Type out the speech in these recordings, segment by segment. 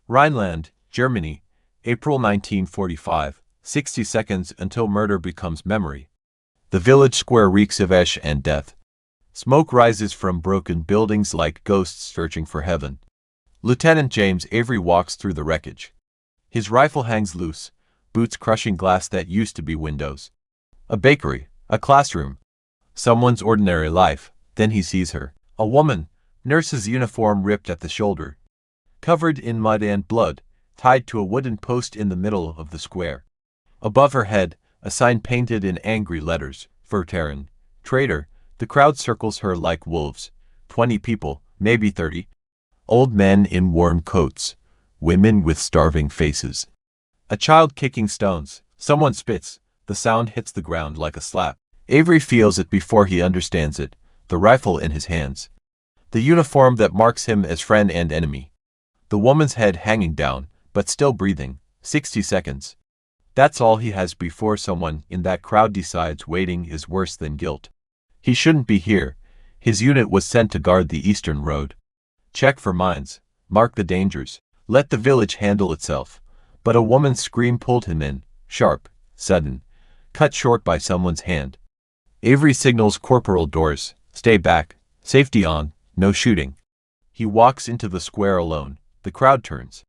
Rhineland, Germany, April 1945, 60 seconds until murder becomes memory. The village square reeks of ash and death. Smoke rises from broken buildings like ghosts searching for heaven. Lieutenant James Avery walks through the wreckage. His rifle hangs loose, boots crushing glass that used to be windows. A bakery, a classroom, someone's ordinary life. Then he sees her, a woman, nurse's uniform ripped at the shoulder, covered in mud and blood, tied to a wooden post in the middle of the square. Above her head, a sign painted in angry letters, Veteran, Traitor. The crowd circles her like wolves. 20 people, maybe 30. Old men in worn coats, women with starving faces. A child kicking stones. Someone spits. The sound hits the ground like a slap. Avery feels it before he understands it, the rifle in his hands. The uniform that marks him as friend and enemy. The woman's head hanging down, but still breathing. 60 seconds. That's all he has before someone in that crowd decides waiting is worse than guilt. He shouldn't be here. His unit was sent to guard the eastern road. Check for mines. Mark the dangers. Let the village handle itself. But a woman's scream pulled him in, sharp, sudden, cut short by someone's hand. Avery signals Corporal Doors, stay back, safety on, no shooting. He walks into the square alone. The crowd turns.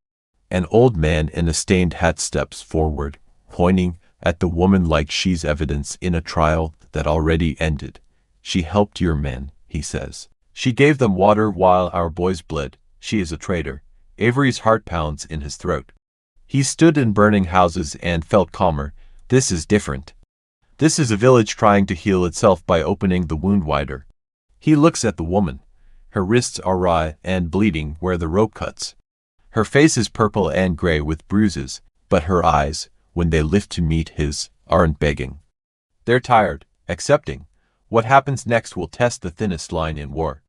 An old man in a stained hat steps forward, pointing at the woman like she's evidence in a trial that already ended. She helped your men, he says. She gave them water while our boys bled. She is a traitor. Avery's heart pounds in his throat. He stood in burning houses and felt calmer. This is different. This is a village trying to heal itself by opening the wound wider. He looks at the woman. Her wrists are raw and bleeding where the rope cuts. Her face is purple and gray with bruises, but her eyes, when they lift to meet his, aren't begging. They're tired, accepting. What happens next will test the thinnest line in war.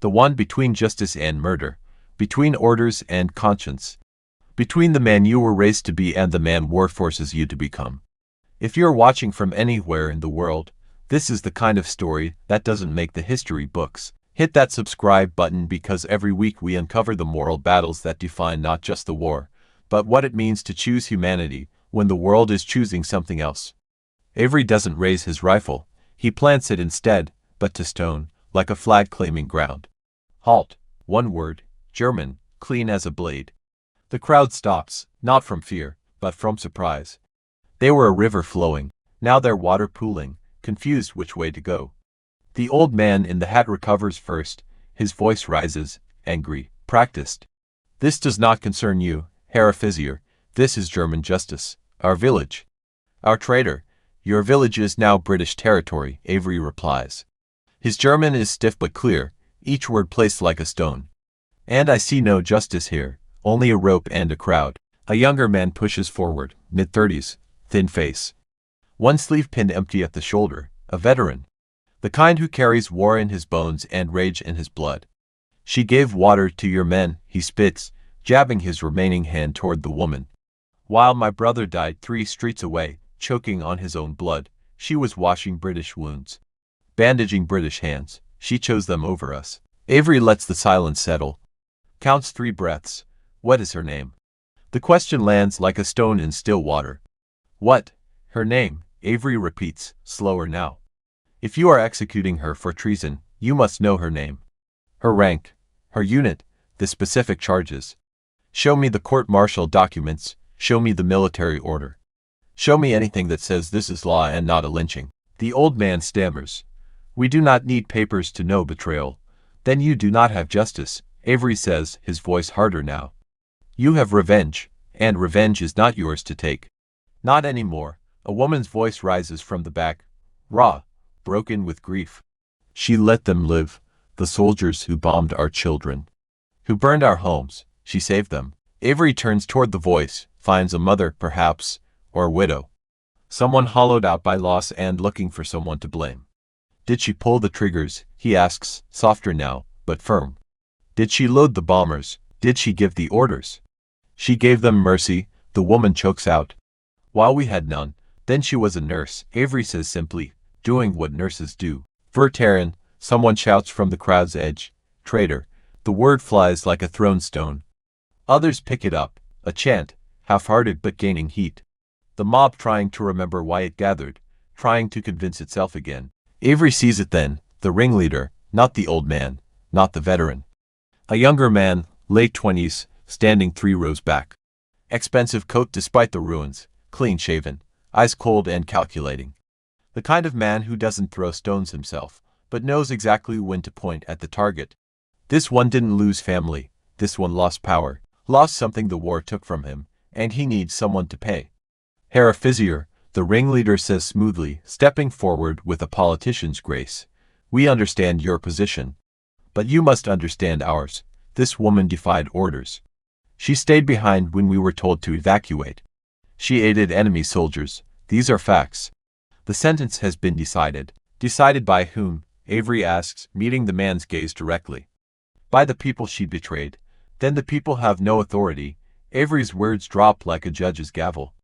The one between justice and murder, between orders and conscience, between the man you were raised to be and the man war forces you to become. If you're watching from anywhere in the world, this is the kind of story that doesn't make the history books. Hit that subscribe button because every week we uncover the moral battles that define not just the war, but what it means to choose humanity when the world is choosing something else. Avery doesn't raise his rifle. He plants it instead, but to stone, like a flag claiming ground. Halt. One word, German, clean as a blade. The crowd stops, not from fear, but from surprise. They were a river flowing, now they're water pooling, confused which way to go. The old man in the hat recovers first, his voice rises, angry, practiced. This does not concern you, Herr Offizier. This is German justice, our village. Our traitor. Your village is now British territory, Avery replies. His German is stiff but clear, each word placed like a stone. And I see no justice here, only a rope and a crowd. A younger man pushes forward, mid-30s, thin face. One sleeve pinned empty at the shoulder, a veteran. The kind who carries war in his bones and rage in his blood. She gave water to your men, he spits, jabbing his remaining hand toward the woman. While my brother died 3 streets away, choking on his own blood, she was washing British wounds. Bandaging British hands, she chose them over us. Avery lets the silence settle. Counts 3 breaths. What is her name? The question lands like a stone in still water. What? Her name, Avery repeats, slower now. If you are executing her for treason, you must know her name. Her rank, her unit, the specific charges. Show me the court-martial documents, show me the military order. Show me anything that says this is law and not a lynching. The old man stammers. We do not need papers to know betrayal. Then you do not have justice, Avery says, his voice harder now. You have revenge, and revenge is not yours to take. Not anymore. A woman's voice rises from the back, raw, broken with grief. She let them live, the soldiers who bombed our children, who burned our homes. She saved them. Avery turns toward the voice, finds a mother, perhaps, or a widow. Someone hollowed out by loss and looking for someone to blame. Did she pull the triggers? He asks, softer now, but firm. Did she load the bombers? Did she give the orders? She gave them mercy, the woman chokes out. While we had none, then she was a nurse, Avery says simply, doing what nurses do. Veteran, someone shouts from the crowd's edge. Traitor. The word flies like a thrown stone. Others pick it up, a chant, half-hearted but gaining heat. The mob trying to remember why it gathered, trying to convince itself again. Avery sees it then, the ringleader, not the old man, not the veteran. A younger man, late 20s, standing 3 rows back. Expensive coat despite the ruins, clean-shaven, eyes cold and calculating. The kind of man who doesn't throw stones himself, but knows exactly when to point at the target. This one didn't lose family, this one lost power, lost something the war took from him, and he needs someone to pay. Herr Offizier, the ringleader says smoothly, stepping forward with a politician's grace. We understand your position. But you must understand ours. This woman defied orders. She stayed behind when we were told to evacuate. She aided enemy soldiers. These are facts. The sentence has been decided. Decided by whom? Avery asks, meeting the man's gaze directly. By the people she betrayed. Then the people have no authority. Avery's words drop like a judge's gavel.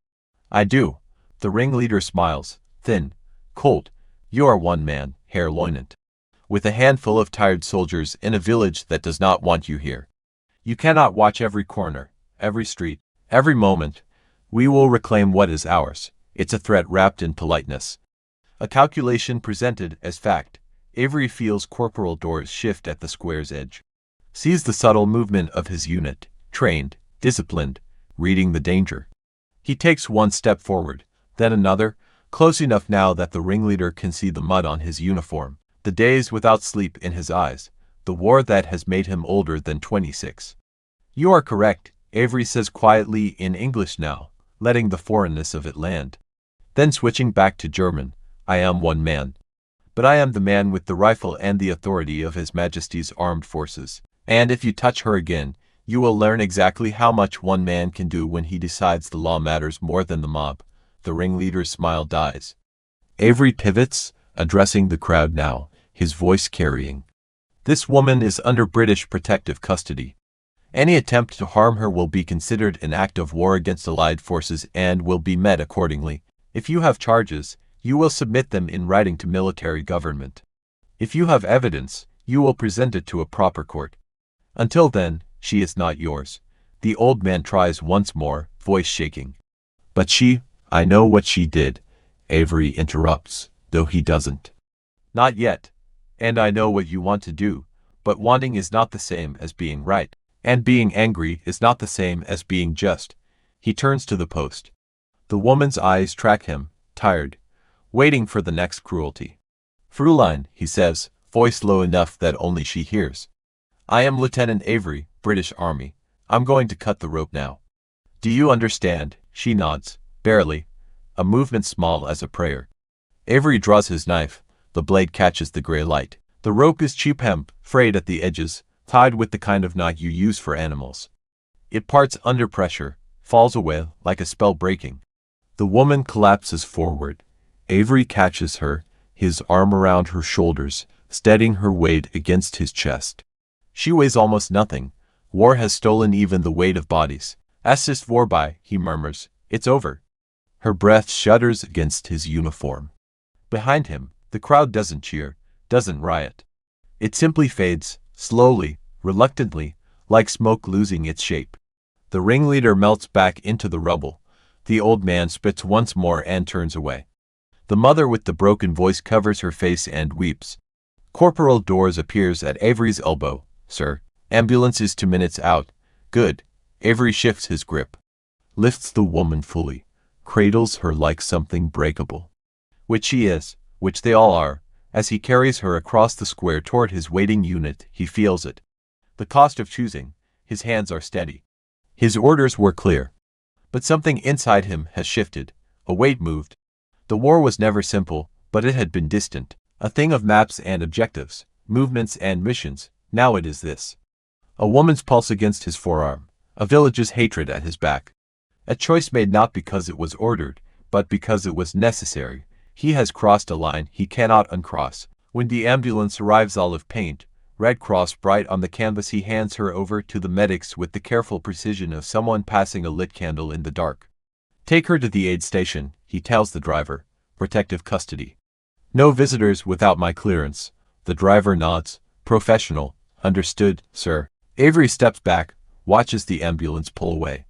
I do. The ringleader smiles, thin, cold. You are one man, Herr Lieutenant. With a handful of tired soldiers in a village that does not want you here. You cannot watch every corner, every street, every moment. We will reclaim what is ours. It's a threat wrapped in politeness. A calculation presented as fact. Avery feels corporal doors shift at the square's edge. Sees the subtle movement of his unit, trained, disciplined, reading the danger. He takes one step forward, then another, close enough now that the ringleader can see the mud on his uniform, the days without sleep in his eyes, the war that has made him older than 26. You are correct, Avery says quietly in English now, letting the foreignness of it land. Then switching back to German, I am one man. But I am the man with the rifle and the authority of His Majesty's armed forces. And if you touch her again, you will learn exactly how much one man can do when he decides the law matters more than the mob. The ringleader's smile dies. Avery pivots, addressing the crowd now, his voice carrying. This woman is under British protective custody. Any attempt to harm her will be considered an act of war against Allied forces and will be met accordingly. If you have charges, you will submit them in writing to military government. If you have evidence, you will present it to a proper court. Until then, she is not yours. The old man tries once more, voice shaking. But she, I know what she did, Avery interrupts, though he doesn't. Not yet. And I know what you want to do, but wanting is not the same as being right, and being angry is not the same as being just. He turns to the post. The woman's eyes track him, tired, waiting for the next cruelty. Fräulein, he says, voice low enough that only she hears. I am Lieutenant Avery, British Army. I'm going to cut the rope now. Do you understand? She nods, barely, a movement small as a prayer. Avery draws his knife. The blade catches the gray light. The rope is cheap hemp, frayed at the edges, tied with the kind of knot you use for animals. It parts under pressure, falls away like a spell breaking. The woman collapses forward. Avery catches her, his arm around her shoulders, steadying her weight against his chest. She weighs almost nothing. War has stolen even the weight of bodies. Es ist vorbei, he murmurs. It's over. Her breath shudders against his uniform. Behind him, the crowd doesn't cheer, doesn't riot. It simply fades, slowly, reluctantly, like smoke losing its shape. The ringleader melts back into the rubble. The old man spits once more and turns away. The mother with the broken voice covers her face and weeps. Corporal Dors appears at Avery's elbow. Sir, ambulance is 2 minutes out. Good. Avery shifts his grip. Lifts the woman fully. Cradles her like something breakable. Which she is, which they all are. As he carries her across the square toward his waiting unit, he feels it. The cost of choosing. His hands are steady. His orders were clear. But something inside him has shifted. A weight moved. The war was never simple, but it had been distant. A thing of maps and objectives, movements and missions. Now it is this. A woman's pulse against his forearm. A village's hatred at his back. A choice made not because it was ordered, but because it was necessary. He has crossed a line he cannot uncross. When the ambulance arrives, olive paint, Red Cross bright on the canvas, he hands her over to the medics with the careful precision of someone passing a lit candle in the dark. Take her to the aid station, he tells the driver. Protective custody. No visitors without my clearance. The driver nods. Professional. Understood, sir. Avery steps back, watches the ambulance pull away.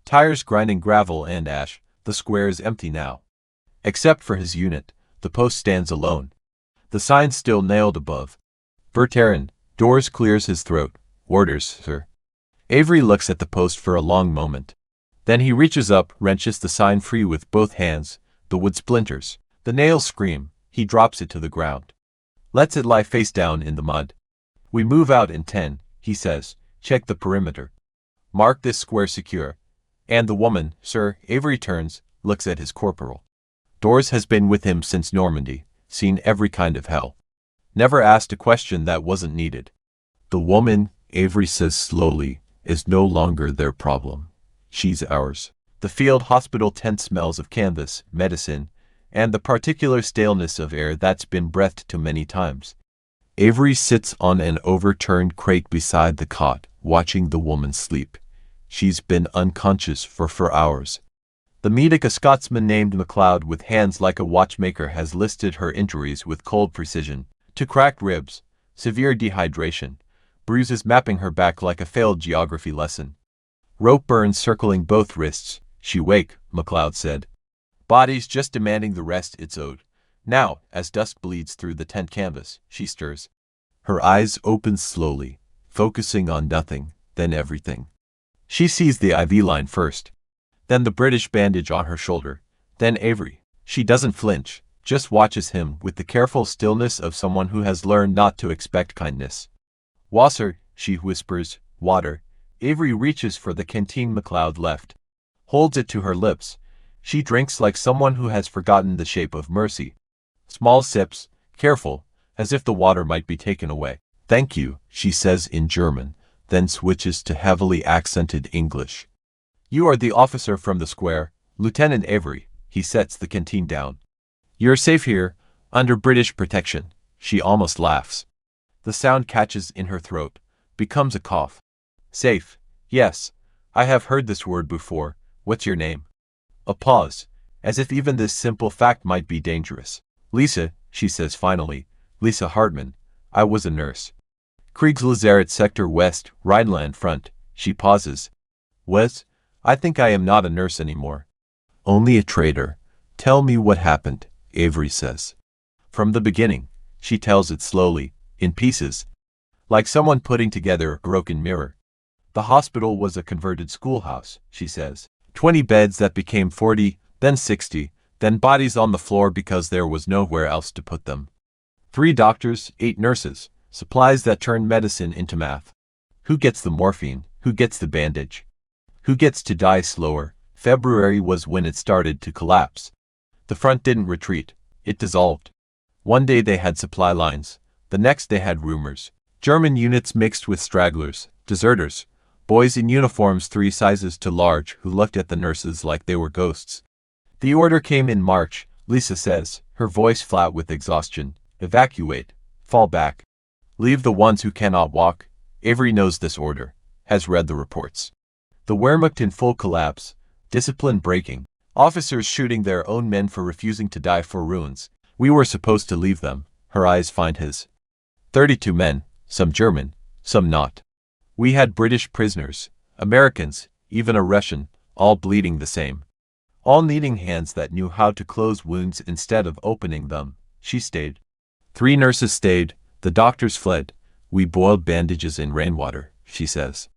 Tires grinding gravel and ash, the square is empty now. Except for his unit, the post stands alone. The sign still nailed above. Veteran, Doors clears his throat. Orders, sir. Avery looks at the post for a long moment. Then he reaches up, wrenches the sign free with both hands. The wood splinters. The nails scream. He drops it to the ground. Lets it lie face down in the mud. We move out in 10, he says. Check the perimeter. Mark this square secure. And the woman, sir. Avery turns, looks at his corporal. Doors has been with him since Normandy, seen every kind of hell. Never asked a question that wasn't needed. The woman, Avery says slowly, is no longer their problem. She's ours. The field hospital tent smells of canvas, medicine, and the particular staleness of air that's been breathed too many times. Avery sits on an overturned crate beside the cot, watching the woman sleep. She's been unconscious for 4 hours. The medic, a Scotsman named MacLeod with hands like a watchmaker, has listed her injuries with cold precision. To cracked ribs, severe dehydration, bruises mapping her back like a failed geography lesson. Rope burns circling both wrists. She wake, MacLeod said. Body's just demanding the rest it's owed. Now, as dust bleeds through the tent canvas, she stirs. Her eyes open slowly, focusing on nothing, then everything. She sees the IV line first. Then the British bandage on her shoulder. Then Avery. She doesn't flinch, just watches him with the careful stillness of someone who has learned not to expect kindness. Wasser, she whispers, water. Avery reaches for the canteen MacLeod left. Holds it to her lips. She drinks like someone who has forgotten the shape of mercy. Small sips, careful, as if the water might be taken away. Thank you, she says in German, then switches to heavily accented English. You are the officer from the square, Lieutenant Avery. He sets the canteen down. You're safe here, under British protection. She almost laughs. The sound catches in her throat, becomes a cough. Safe, yes. I have heard this word before. What's your name? A pause, as if even this simple fact might be dangerous. Lisa, she says finally. Lisa Hartman. I was a nurse. Kriegslazaret Sector West, Rhineland Front. She pauses. Was? I think I am not a nurse anymore. Only a traitor. Tell me what happened, Avery says. From the beginning, she tells it slowly, in pieces. Like someone putting together a broken mirror. The hospital was a converted schoolhouse, she says. 20 beds that became 40, then 60, then bodies on the floor because there was nowhere else to put them. 3 doctors, 8 nurses, supplies that turned medicine into math. Who gets the morphine? Who gets the bandage? Who gets to die slower? February was when it started to collapse. The front didn't retreat. It dissolved. One day they had supply lines. The next they had rumors. German units mixed with stragglers, deserters, boys in uniforms 3 sizes too large who looked at the nurses like they were ghosts. The order came in March, Lisa says, her voice flat with exhaustion. Evacuate. Fall back. Leave the ones who cannot walk. Avery knows this order. Has read the reports. The Wehrmacht in full collapse. Discipline breaking. Officers shooting their own men for refusing to die for ruins. We were supposed to leave them. Her eyes find his. 32 men, some German, some not. We had British prisoners, Americans, even a Russian, all bleeding the same. All needing hands that knew how to close wounds instead of opening them. She stayed. 3 nurses stayed. The doctors fled. We boiled bandages in rainwater, she says.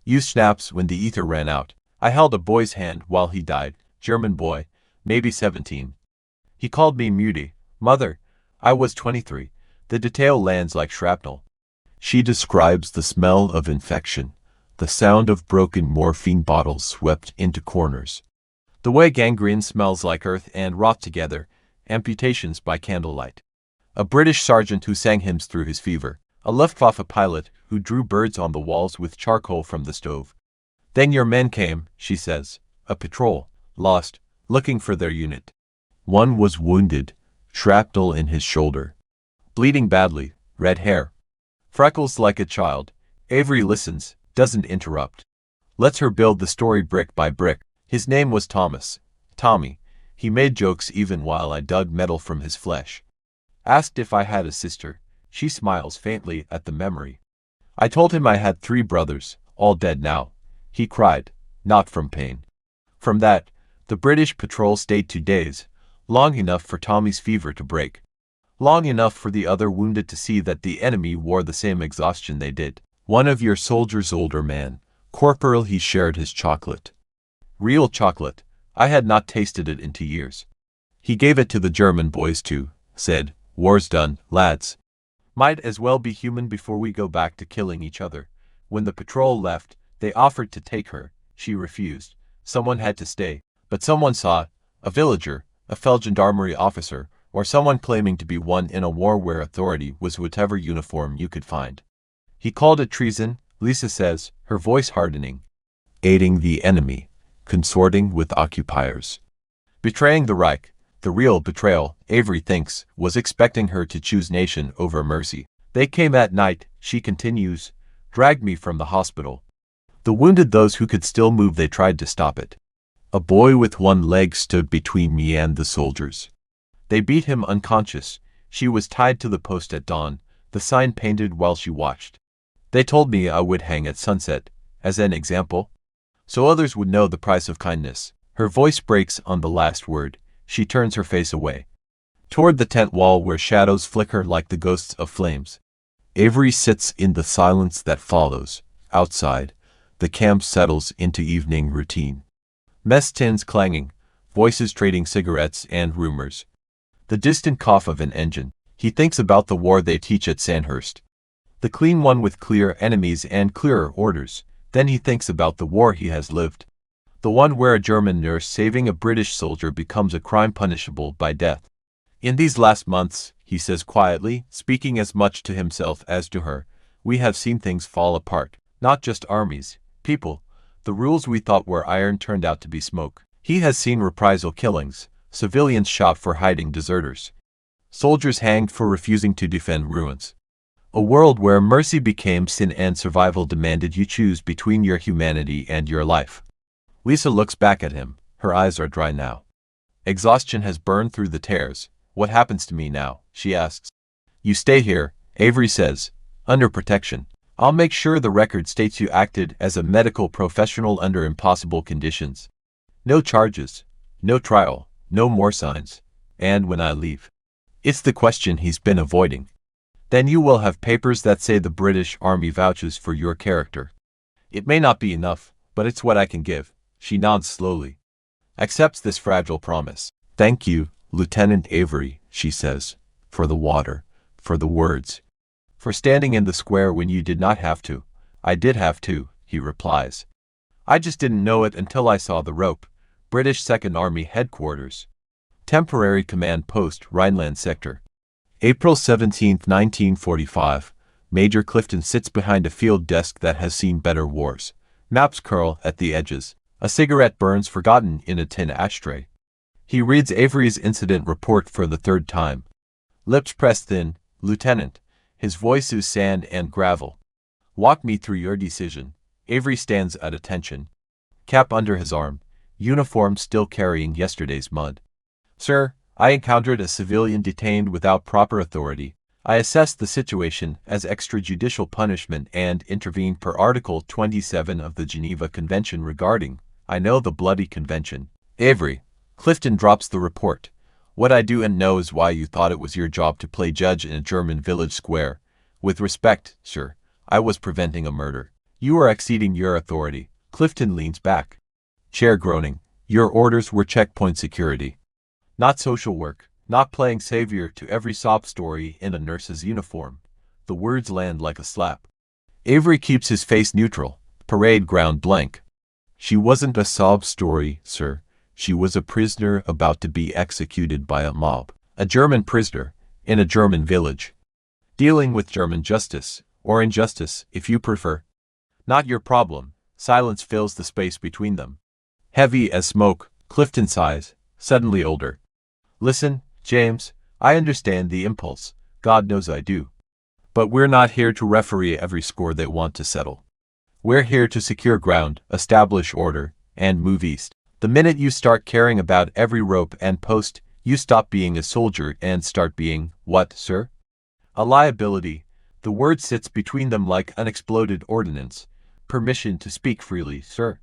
Used schnapps when the ether ran out. I held a boy's hand while he died. German boy, maybe 17. He called me Mutti. Mother. I was 23. The detail lands like shrapnel. She describes the smell of infection, the sound of broken morphine bottles swept into corners. The way gangrene smells like earth and rot together, amputations by candlelight. A British sergeant who sang hymns through his fever. A Luftwaffe pilot who drew birds on the walls with charcoal from the stove. Then your men came, she says. A patrol, lost, looking for their unit. One was wounded, shrapnel in his shoulder. Bleeding badly, red hair. Freckles like a child. Avery listens, doesn't interrupt. Lets her build the story brick by brick. His name was Thomas. Tommy. He made jokes even while I dug metal from his flesh. Asked if I had a sister. She smiles faintly at the memory. I told him I had 3 brothers, All dead now, he cried, not from pain. From that, the British patrol stayed 2 days, long enough for Tommy's fever to break. Long enough for the other wounded to see that the enemy wore the same exhaustion they did. One of your soldiers' older man, Corporal, he shared his chocolate. Real chocolate. I had not tasted it in 2 years. He gave it to the German boys too, said, "War's done, lads. Might as well be human before we go back to killing each other." When the patrol left, they offered to take her. She refused. Someone had to stay. But someone saw it. A villager, a Feldgendarmerie officer, or someone claiming to be one in a war where authority was whatever uniform you could find. He called it treason, Lisa says, her voice hardening. Aiding the enemy, consorting with occupiers. Betraying the Reich. The real betrayal, Avery thinks, was expecting her to choose nation over mercy. They came at night, she continues, dragged me from the hospital. The wounded, those who could still move, they tried to stop it. A boy with one leg stood between me and the soldiers. They beat him unconscious. She was tied to the post at dawn, the sign painted while she watched. They told me I would hang at sunset, as an example, so others would know the price of kindness. Her voice breaks on the last word. She turns her face away, toward the tent wall where shadows flicker like the ghosts of flames. Avery sits in the silence that follows. Outside, the camp settles into evening routine. Mess tins clanging, voices trading cigarettes and rumors. The distant cough of an engine. He thinks about the war they teach at Sandhurst. The clean one with clear enemies and clearer orders. Then he thinks about the war he has lived. The one where a German nurse saving a British soldier becomes a crime punishable by death. In these last months, he says quietly, speaking as much to himself as to her, we have seen things fall apart. Not just armies, people. The rules we thought were iron turned out to be smoke. He has seen reprisal killings, civilians shot for hiding deserters, soldiers hanged for refusing to defend ruins. A world where mercy became sin and survival demanded you choose between your humanity and your life. Lisa looks back at him. Her eyes are dry now. Exhaustion has burned through the tears. What happens to me now? She asks. You stay here, Avery says, under protection. I'll make sure the record states you acted as a medical professional under impossible conditions. No charges, no trial, no more signs. And when I leave, it's the question he's been avoiding. Then you will have papers that say the British Army vouches for your character. It may not be enough, but it's what I can give. She nods slowly. Accepts this fragile promise. Thank you, Lieutenant Avery, she says, for the water, for the words, for standing in the square when you did not have to. I did have to, he replies. I just didn't know it until I saw the rope. British 2nd Army Headquarters. Temporary Command Post, Rhineland Sector. April 17, 1945. Major Clifton sits behind a field desk that has seen better wars. Maps curl at the edges. A cigarette burns forgotten in a tin ashtray. He reads Avery's incident report for the 3rd time. Lips pressed thin. Lieutenant. His voice is sand and gravel. Walk me through your decision. Avery stands at attention. Cap under his arm. Uniform still carrying yesterday's mud. Sir, I encountered a civilian detained without proper authority. I assessed the situation as extrajudicial punishment and intervened per Article 27 of the Geneva Convention regarding, I know the bloody convention. Avery. Clifton drops the report. What I do and know is why you thought it was your job to play judge in a German village square. With respect, sir, I was preventing a murder. You are exceeding your authority. Clifton leans back. Chair groaning. Your orders were checkpoint security. Not social work. Not playing savior to every sob story in a nurse's uniform. The words land like a slap. Avery keeps his face neutral. Parade ground blank. She wasn't a sob story, sir. She was a prisoner about to be executed by a mob. A German prisoner, in a German village. Dealing with German justice, or injustice, if you prefer. Not your problem. Silence fills the space between them. Heavy as smoke, Clifton sighs, suddenly older. Listen, James, I understand the impulse. God knows I do. But we're not here to referee every score they want to settle. We're here to secure ground, establish order, and move east. The minute you start caring about every rope and post, you stop being a soldier and start being, what, sir? A liability. The word sits between them like unexploded ordnance. Permission to speak freely, sir.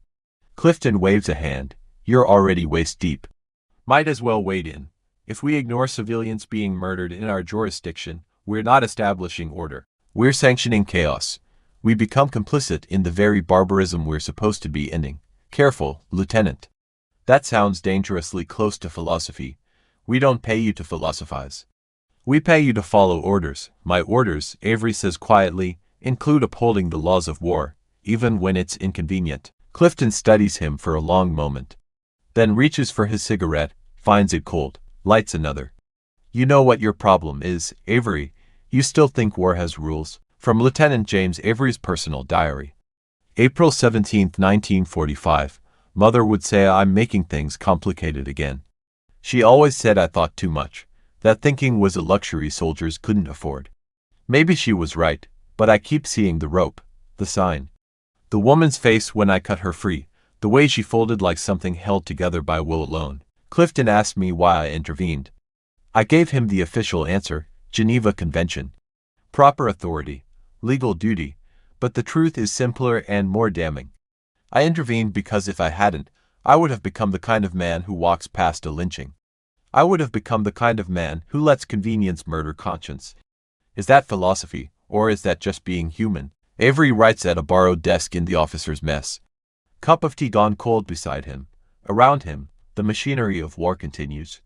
Clifton waves a hand. You're already waist deep. Might as well wade in. If we ignore civilians being murdered in our jurisdiction, we're not establishing order. We're sanctioning chaos. We become complicit in the very barbarism we're supposed to be ending. Careful, Lieutenant. That sounds dangerously close to philosophy. We don't pay you to philosophize. We pay you to follow orders. My orders, Avery says quietly, include upholding the laws of war, even when it's inconvenient. Clifton studies him for a long moment. Then reaches for his cigarette, finds it cold, lights another. You know what your problem is, Avery. You still think war has rules. From Lieutenant James Avery's personal diary. April 17, 1945. Mother would say I'm making things complicated again. She always said I thought too much, that thinking was a luxury soldiers couldn't afford. Maybe she was right, but I keep seeing the rope, the sign. The woman's face when I cut her free, the way she folded like something held together by will alone. Clifton asked me why I intervened. I gave him the official answer, Geneva Convention. Proper authority, legal duty, but the truth is simpler and more damning. I intervened because if I hadn't, I would have become the kind of man who walks past a lynching. I would have become the kind of man who lets convenience murder conscience. Is that philosophy, or is that just being human? Avery writes at a borrowed desk in the officer's mess. Cup of tea gone cold beside him. Around him, the machinery of war continues.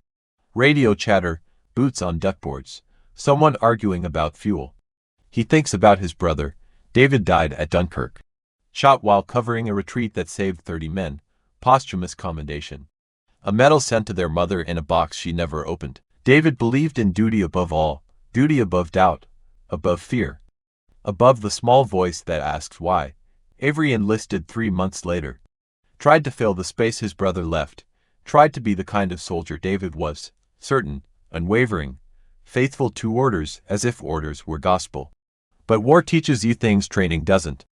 Radio chatter, boots on duckboards, someone arguing about fuel. He thinks about his brother. David died at Dunkirk. Shot while covering a retreat that saved 30 men. Posthumous commendation. A medal sent to their mother in a box she never opened. David believed in duty above all, duty above doubt, above fear, above the small voice that asks why. Avery enlisted 3 months later. Tried to fill the space his brother left. Tried to be the kind of soldier David was, certain, unwavering, faithful to orders as if orders were gospel. But war teaches you things training doesn't.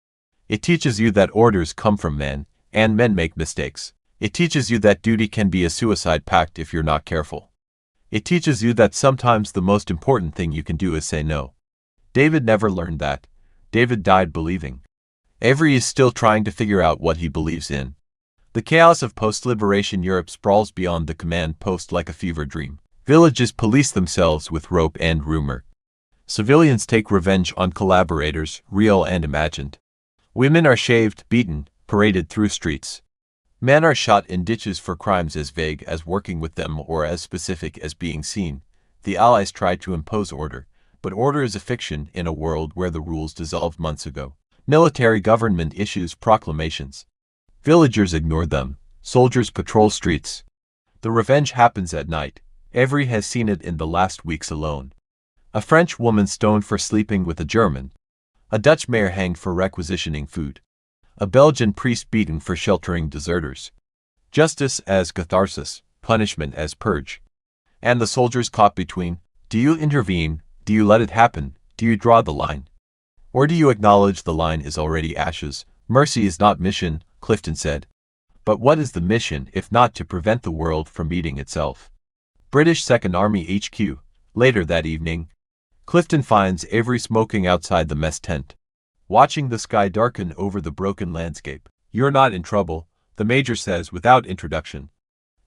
It teaches you that orders come from men, and men make mistakes. It teaches you that duty can be a suicide pact if you're not careful. It teaches you that sometimes the most important thing you can do is say no. David never learned that. David died believing. Avery is still trying to figure out what he believes in. The chaos of post-liberation Europe sprawls beyond the command post like a fever dream. Villages police themselves with rope and rumor. Civilians take revenge on collaborators, real and imagined. Women are shaved, beaten, paraded through streets. Men are shot in ditches for crimes as vague as working with them or as specific as being seen. The Allies tried to impose order, but order is a fiction in a world where the rules dissolved months ago. Military government issues proclamations. Villagers ignore them. Soldiers patrol streets. The revenge happens at night. Avery has seen it in the last weeks alone. A French woman stoned for sleeping with a German. A Dutch mayor hanged for requisitioning food. A Belgian priest beaten for sheltering deserters. Justice as catharsis, punishment as purge. And the soldiers caught between. Do you intervene? Do you let it happen? Do you draw the line? Or do you acknowledge the line is already ashes? Mercy is not mission, Clifton said. But what is the mission if not to prevent the world from eating itself? British 2nd Army HQ. Later that evening, Clifton finds Avery smoking outside the mess tent, watching the sky darken over the broken landscape. You're not in trouble, the major says without introduction.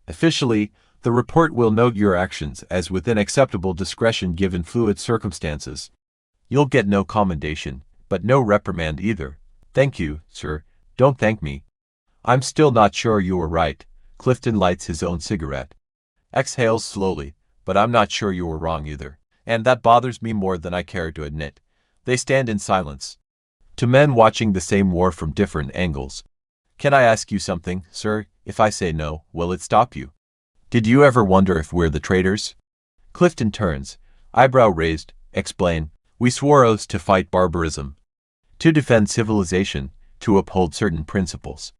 Officially, the report will note your actions as within acceptable discretion given fluid circumstances. You'll get no commendation, but no reprimand either. Thank you, sir. Don't thank me. I'm still not sure you were right. Clifton lights his own cigarette. Exhales slowly, but I'm not sure you were wrong either. And that bothers me more than I care to admit. They stand in silence. To men watching the same war from different angles. Can I ask you something, sir? If I say no, will it stop you? Did you ever wonder if we're the traitors? Clifton turns, eyebrow raised. Explain. We swore oaths to fight barbarism, to defend civilization, to uphold certain principles.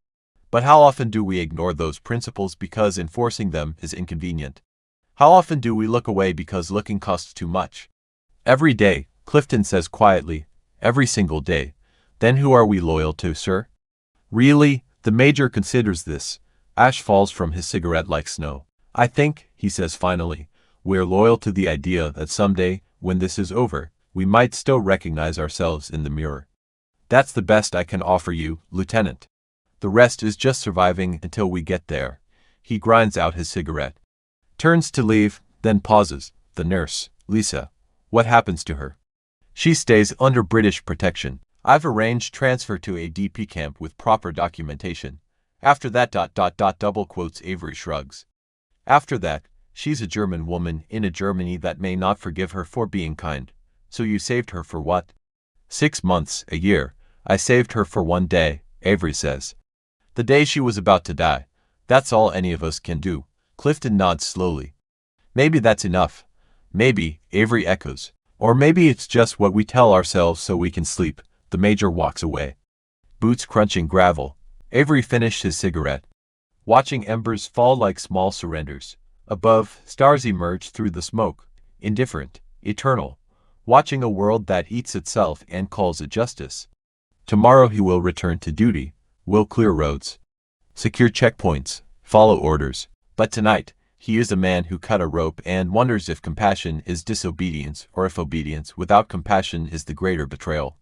But how often do we ignore those principles because enforcing them is inconvenient? How often do we look away because looking costs too much? Every day, Clifton says quietly. Every single day. Then who are we loyal to, sir? Really? The major considers this. Ash falls from his cigarette like snow. I think, he says finally, we're loyal to the idea that someday, when this is over, we might still recognize ourselves in the mirror. That's the best I can offer you, Lieutenant. The rest is just surviving until we get there. He grinds out his cigarette. Turns to leave, then pauses. The nurse, Lisa. What happens to her? She stays under British protection. I've arranged transfer to a DP camp with proper documentation. After that double quotes Avery shrugs. After that, she's a German woman in a Germany that may not forgive her for being kind. So you saved her for what? 6 months, a year. I saved her for 1 day, Avery says. The day she was about to die. That's all any of us can do. Clifton nods slowly. Maybe that's enough. Maybe, Avery echoes. Or maybe it's just what we tell ourselves so we can sleep. The Major walks away. Boots crunching gravel. Avery finished his cigarette. Watching embers fall like small surrenders. Above, stars emerge through the smoke. Indifferent, eternal. Watching a world that eats itself and calls it justice. Tomorrow he will return to duty. Will clear roads. Secure checkpoints. Follow orders. But tonight, he is a man who cut a rope and wonders if compassion is disobedience or if obedience without compassion is the greater betrayal.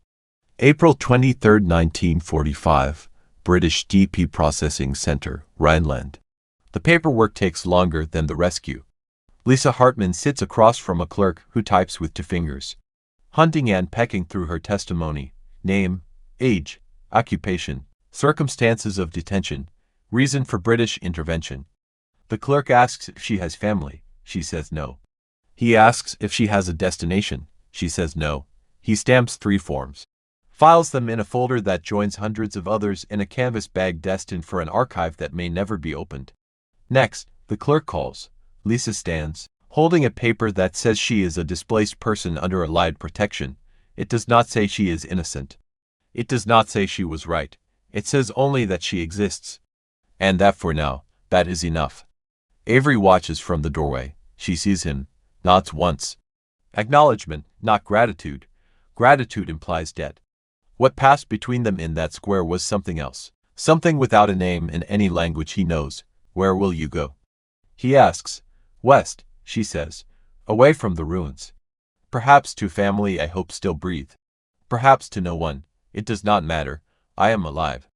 April 23, 1945. British DP Processing Center, Rhineland. The paperwork takes longer than the rescue. Lisa Hartman sits across from a clerk who types with 2 fingers. Hunting and pecking through her testimony. Name, age, occupation, circumstances of detention, reason for British intervention. The clerk asks if she has family. She says no. He asks if she has a destination. She says no. He stamps 3 forms. Files them in a folder that joins hundreds of others in a canvas bag destined for an archive that may never be opened. Next, the clerk calls. Lisa stands, holding a paper that says she is a displaced person under Allied protection. It does not say she is innocent. It does not say she was right. It says only that she exists. And that for now, that is enough. Avery watches from the doorway. She sees him, nods once. Acknowledgement, not gratitude. Gratitude implies debt. What passed between them in that square was something else. Something without a name in any language he knows. Where will you go? He asks. West, she says. Away from the ruins. Perhaps to family I hope still breathe. Perhaps to no one. It does not matter. I am alive.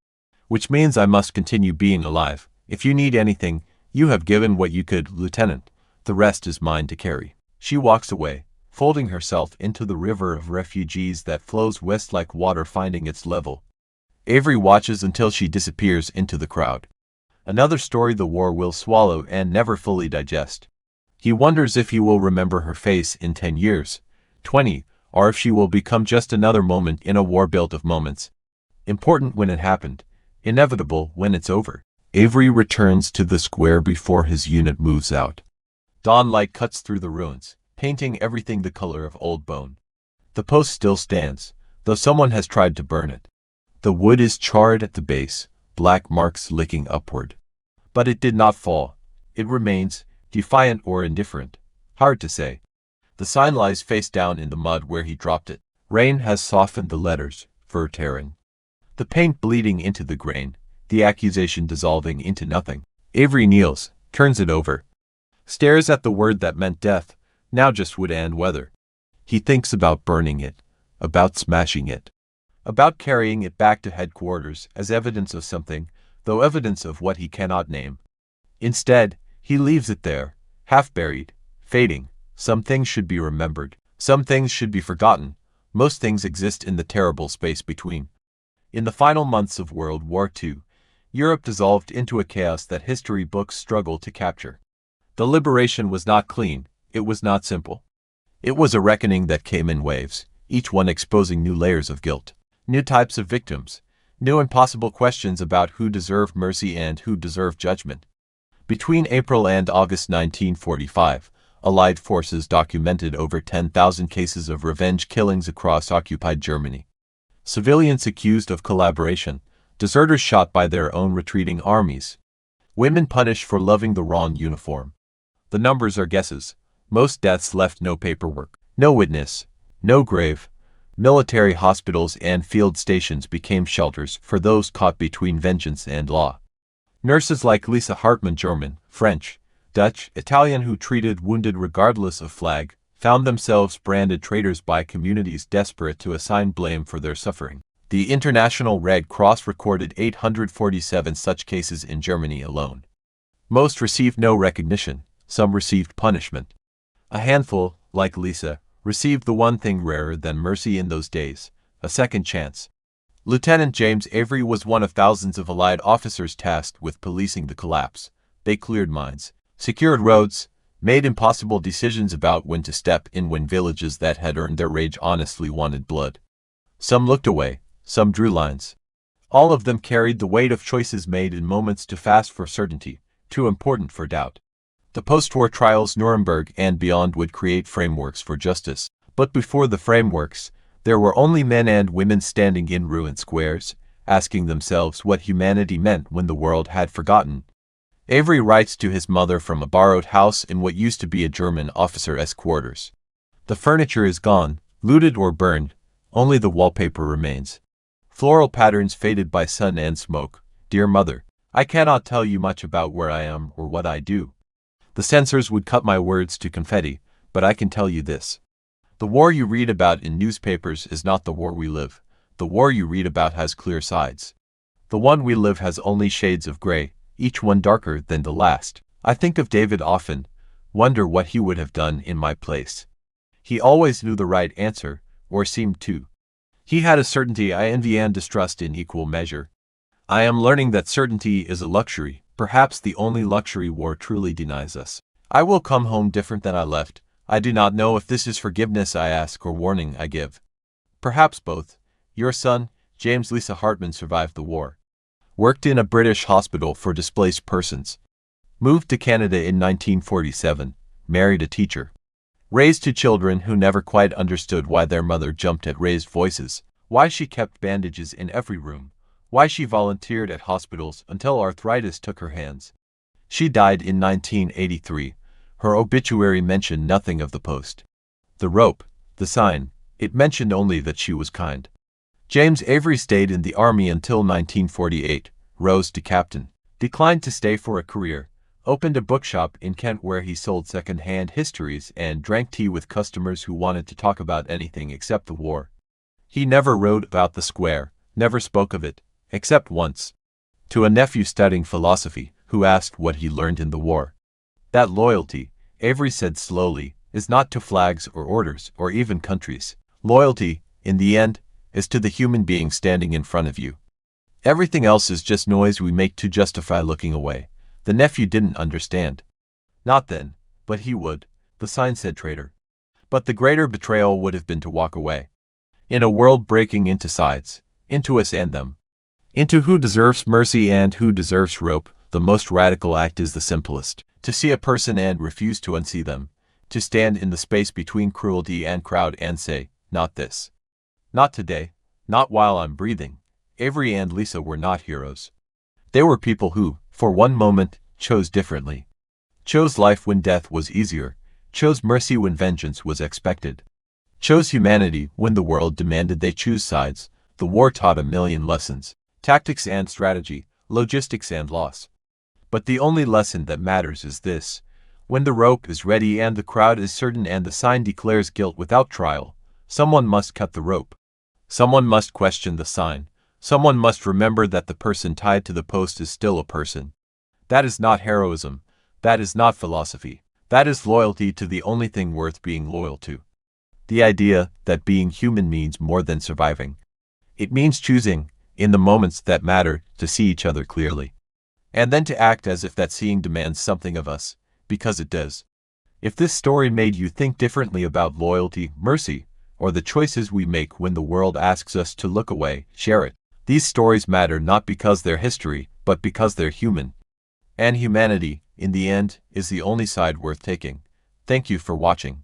Which means I must continue being alive. If you need anything, you have given what you could, Lieutenant. The rest is mine to carry. She walks away, folding herself into the river of refugees that flows west like water finding its level. Avery watches until she disappears into the crowd. Another story the war will swallow and never fully digest. He wonders if he will remember her face in 10 years, 20, or if she will become just another moment in a war built of moments. Important when it happened, inevitable when it's over. Avery returns to the square before his unit moves out. Dawn light cuts through the ruins, painting everything the color of old bone. The post still stands, though someone has tried to burn it. The wood is charred at the base, black marks licking upward. But it did not fall. It remains, defiant or indifferent. Hard to say. The sign lies face down in the mud where he dropped it. Rain has softened the letters, Verteren. The paint bleeding into the grain, the accusation dissolving into nothing. Avery kneels, turns it over. Stares at the word that meant death, now just wood and weather. He thinks about burning it, about smashing it, about carrying it back to headquarters as evidence of something, though evidence of what he cannot name. Instead, he leaves it there, half-buried, fading. Some things should be remembered, some things should be forgotten, most things exist in the terrible space between. In the final months of World War II, Europe dissolved into a chaos that history books struggle to capture. The liberation was not clean, it was not simple. It was a reckoning that came in waves, each one exposing new layers of guilt, new types of victims, new impossible questions about who deserved mercy and who deserved judgment. Between April and August 1945, Allied forces documented over 10,000 cases of revenge killings across occupied Germany. Civilians accused of collaboration, deserters shot by their own retreating armies, women punished for loving the wrong uniform. The numbers are guesses. Most deaths left no paperwork, no witness, no grave. Military hospitals and field stations became shelters for those caught between vengeance and law. Nurses like Lisa Hartman, German, French, Dutch, Italian, who treated wounded regardless of flag, found themselves branded traitors by communities desperate to assign blame for their suffering. The International Red Cross recorded 847 such cases in Germany alone. Most received no recognition, some received punishment. A handful, like Lisa, received the one thing rarer than mercy in those days, a second chance. Lieutenant James Avery was one of thousands of Allied officers tasked with policing the collapse. They cleared mines, secured roads, made impossible decisions about when to step in when villages that had earned their rage honestly wanted blood. Some looked away, some drew lines. All of them carried the weight of choices made in moments too fast for certainty, too important for doubt. The post-war trials Nuremberg and beyond would create frameworks for justice, but before the frameworks, there were only men and women standing in ruined squares, asking themselves what humanity meant when the world had forgotten. Avery writes to his mother from a borrowed house in what used to be a German officer's quarters. The furniture is gone, looted or burned, only the wallpaper remains. Floral patterns faded by sun and smoke. Dear mother, I cannot tell you much about where I am or what I do. The censors would cut my words to confetti, but I can tell you this. The war you read about in newspapers is not the war we live. The war you read about has clear sides. The one we live has only shades of gray, each one darker than the last. I think of David often, wonder what he would have done in my place. He always knew the right answer, or seemed to. He had a certainty I envy and distrust in equal measure. I am learning that certainty is a luxury, perhaps the only luxury war truly denies us. I will come home different than I left. I do not know if this is forgiveness I ask or warning I give. Perhaps both. Your son, James Lisa Hartman, survived the war. Worked in a British hospital for displaced persons. Moved to Canada in 1947. Married a teacher. Raised two children who never quite understood why their mother jumped at raised voices, why she kept bandages in every room, why she volunteered at hospitals until arthritis took her hands. She died in 1983. Her obituary mentioned nothing of the post. The rope, the sign, it mentioned only that she was kind. James Avery stayed in the army until 1948, rose to captain, declined to stay for a career, opened a bookshop in Kent where he sold second-hand histories and drank tea with customers who wanted to talk about anything except the war. He never wrote about the square, never spoke of it, except once, to a nephew studying philosophy, who asked what he learned in the war. That loyalty, Avery said slowly, is not to flags or orders or even countries. Loyalty, in the end, is to the human being standing in front of you. Everything else is just noise we make to justify looking away. The nephew didn't understand. Not then, but he would. The sign said traitor. But the greater betrayal would have been to walk away. In a world breaking into sides, into us and them, into who deserves mercy and who deserves rope, the most radical act is the simplest. To see a person and refuse to unsee them. To stand in the space between cruelty and crowd and say, not this. Not today. Not while I'm breathing. Avery and Lisa were not heroes. They were people who, for one moment, chose differently. Chose life when death was easier. Chose mercy when vengeance was expected. Chose humanity when the world demanded they choose sides. The war taught a million lessons. Tactics and strategy, logistics and loss. But the only lesson that matters is this. When the rope is ready and the crowd is certain and the sign declares guilt without trial, someone must cut the rope. Someone must question the sign. Someone must remember that the person tied to the post is still a person. That is not heroism. That is not philosophy. That is loyalty to the only thing worth being loyal to. The idea that being human means more than surviving. It means choosing, in the moments that matter, to see each other clearly. And then to act as if that seeing demands something of us, because it does. If this story made you think differently about loyalty, mercy, or the choices we make when the world asks us to look away, share it. These stories matter not because they're history, but because they're human. And humanity, in the end, is the only side worth taking. Thank you for watching.